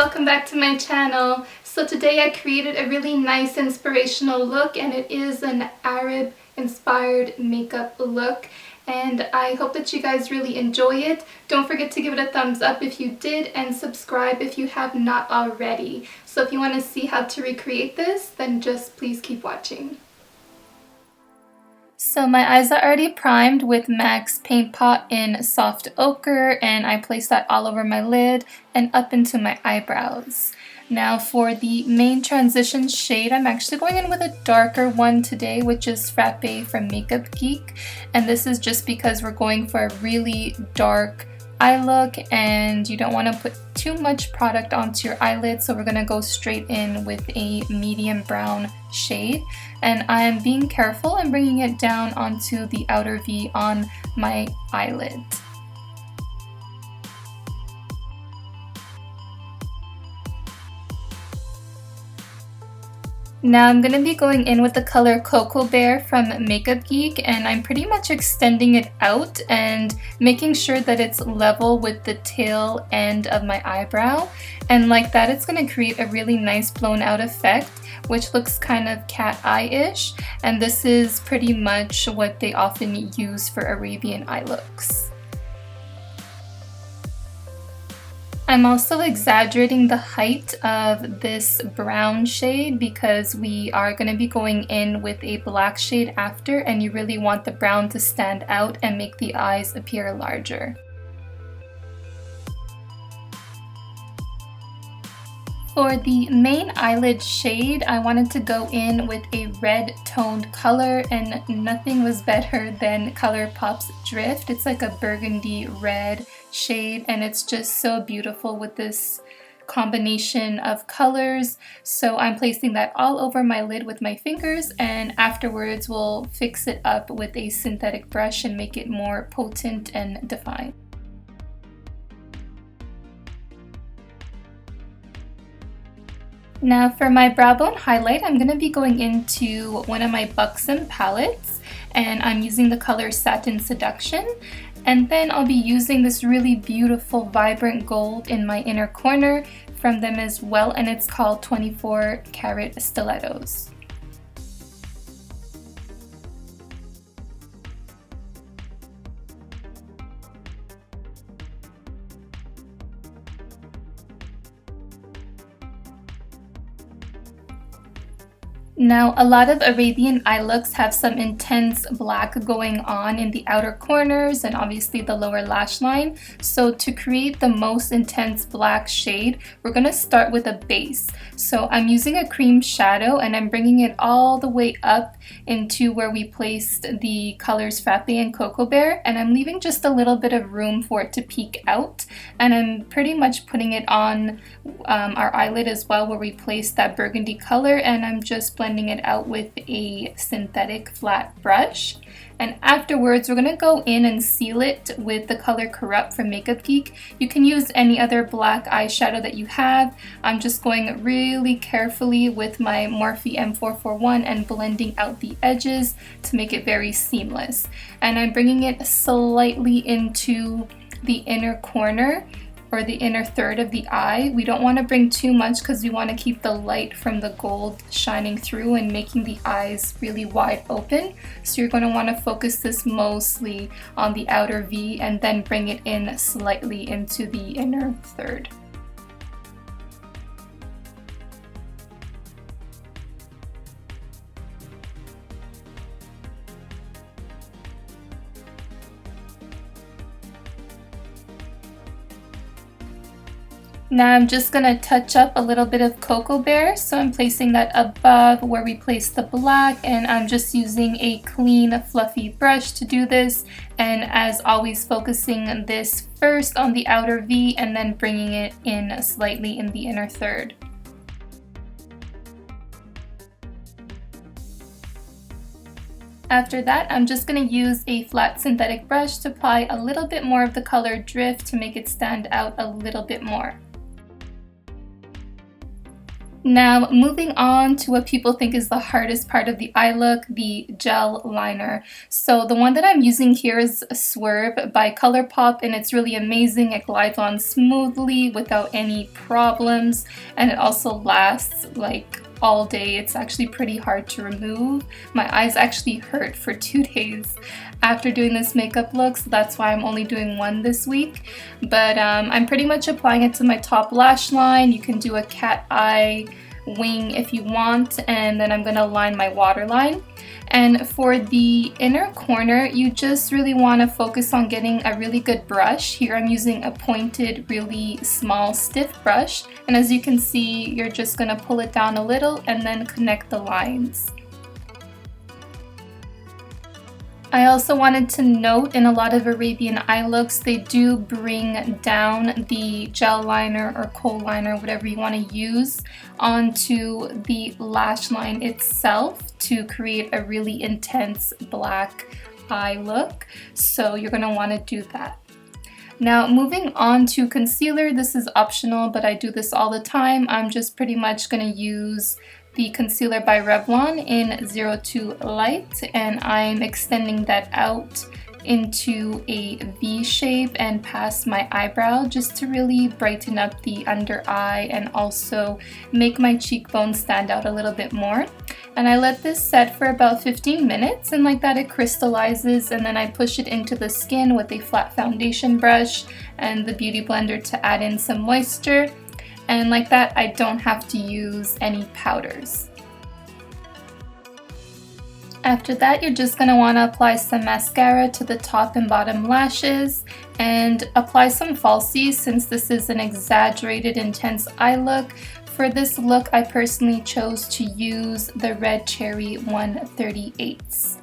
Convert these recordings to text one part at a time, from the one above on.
welcome back to my channel. So today I created a really nice inspirational look, and it is an Arab inspired makeup look, and I hope that you guys really enjoy it. Don't forget to give it a thumbs up if you did, and subscribe if you have not already. So if you want to see how to recreate this, then just please keep watching. So my eyes are already primed with MAC's Paint Pot in Soft Ochre, and I placed that all over my lid and up into my eyebrows. Now for the main transition shade, I'm actually going in with a darker one today, which is Frappe from Makeup Geek. And this is just because we're going for a really dark eye look and you don't want to put too much product onto your eyelid, so we're going to go straight in with a medium brown shade. And I'm being careful and bringing it down onto the outer V on my eyelid. Now I'm going to be going in with the color Cocoa Bear from Makeup Geek, and I'm pretty much extending it out and making sure that it's level with the tail end of my eyebrow. And like that, it's going to create a really nice blown out effect, which looks kind of cat eye-ish. And this is pretty much what they often use for Arabian eye looks. I'm also exaggerating the height of this brown shade because we are going to be going in with a black shade after, and you really want the brown to stand out and make the eyes appear larger. For the main eyelid shade, I wanted to go in with a red toned color, and nothing was better than Colourpop's Drift. It's like a burgundy red shade, and it's just so beautiful with this combination of colors. So I'm placing that all over my lid with my fingers, and afterwards we'll fix it up with a synthetic brush and make it more potent and defined. Now for my brow bone highlight, I'm going to be going into one of my Buxom palettes, and I'm using the color Satin Seduction. And then I'll be using this really beautiful vibrant gold in my inner corner from them as well, and it's called 24 Karat Stilettos. Now, a lot of Arabian eye looks have some intense black going on in the outer corners and obviously the lower lash line. So to create the most intense black shade, we're going to start with a base. So I'm using a cream shadow, and I'm bringing it all the way up into where we placed the colors Frappe and Cocoa Bear, and I'm leaving just a little bit of room for it to peek out. And I'm pretty much putting it on our eyelid as well, where we placed that burgundy color, and I'm just blending it out with a synthetic flat brush. And afterwards, we're going to go in and seal it with the color Corrupt from Makeup Geek. You can use any other black eyeshadow that you have. I'm just going really carefully with my Morphe M441 and blending out the edges to make it very seamless. And I'm bringing it slightly into the inner corner, or the inner third of the eye. We don't want to bring too much because we want to keep the light from the gold shining through and making the eyes really wide open. So you're going to want to focus this mostly on the outer V and then bring it in slightly into the inner third. Now I'm just going to touch up a little bit of Cocoa Bear, so I'm placing that above where we placed the black, and I'm just using a clean fluffy brush to do this, and as always focusing this first on the outer V and then bringing it in slightly in the inner third. After that, I'm just going to use a flat synthetic brush to apply a little bit more of the color Drift to make it stand out a little bit more. Now, moving on to what people think is the hardest part of the eye look, the gel liner. So the one that I'm using here is Swerve by Colourpop, and it's really amazing. It glides on smoothly without any problems, and it also lasts like all day. It's actually pretty hard to remove. My eyes actually hurt for 2 days after doing this makeup look, so that's why I'm only doing one this week. But I'm pretty much applying it to my top lash line. You can do a cat eye wing if you want, and then I'm going to line my waterline. And for the inner corner, you just really want to focus on getting a really good brush. Here I'm using a pointed, really small, stiff brush, and as you can see, you're just going to pull it down a little and then connect the lines. I also wanted to note, in a lot of Arabian eye looks, they do bring down the gel liner or kohl liner, whatever you want to use, onto the lash line itself to create a really intense black eye look. So you're going to want to do that. Now, moving on to concealer, this is optional, but I do this all the time. I'm just pretty much going to use the concealer by Revlon in 02 Light, and I'm extending that out into a V shape and past my eyebrow just to really brighten up the under eye and also make my cheekbones stand out a little bit more. And I let this set for about 15 minutes, and like that it crystallizes, and then I push it into the skin with a flat foundation brush and the beauty blender to add in some moisture. And like that, I don't have to use any powders. After that, you're just going to want to apply some mascara to the top and bottom lashes and apply some falsies since this is an exaggerated intense eye look. For this look, I personally chose to use the Red Cherry 138s.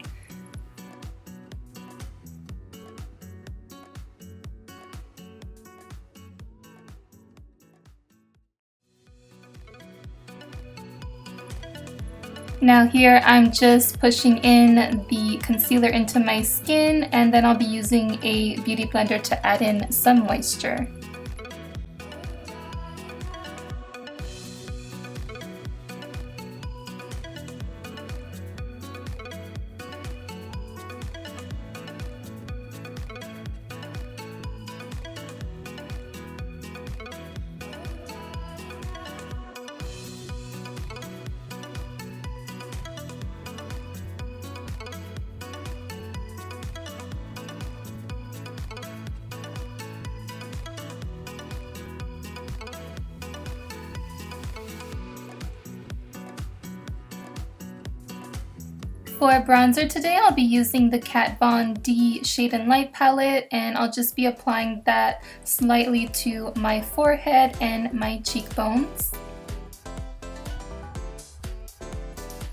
Now here I'm just pushing in the concealer into my skin, and then I'll be using a beauty blender to add in some moisture. For bronzer today, I'll be using the Kat Von D Shade and Light palette, and I'll just be applying that slightly to my forehead and my cheekbones.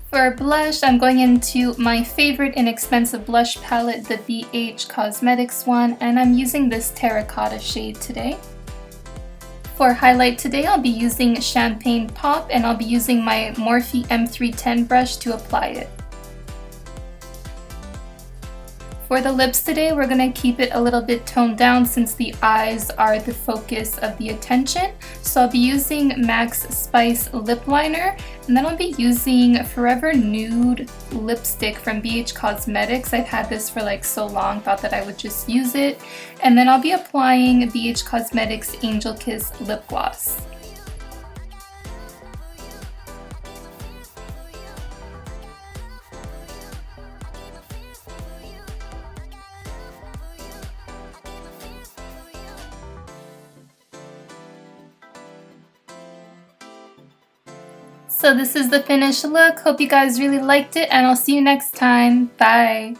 For blush, I'm going into my favorite inexpensive blush palette, the BH Cosmetics one, and I'm using this terracotta shade today. For highlight today, I'll be using Champagne Pop, and I'll be using my Morphe M310 brush to apply it. For the lips today, we're going to keep it a little bit toned down since the eyes are the focus of the attention. So I'll be using Max Spice Lip Liner, and then I'll be using Forever Nude lipstick from BH Cosmetics. I've had this for like so long, thought that I would just use it. And then I'll be applying BH Cosmetics Angel Kiss Lip Gloss. So this is the finished look. Hope you guys really liked it, and I'll see you next time. Bye!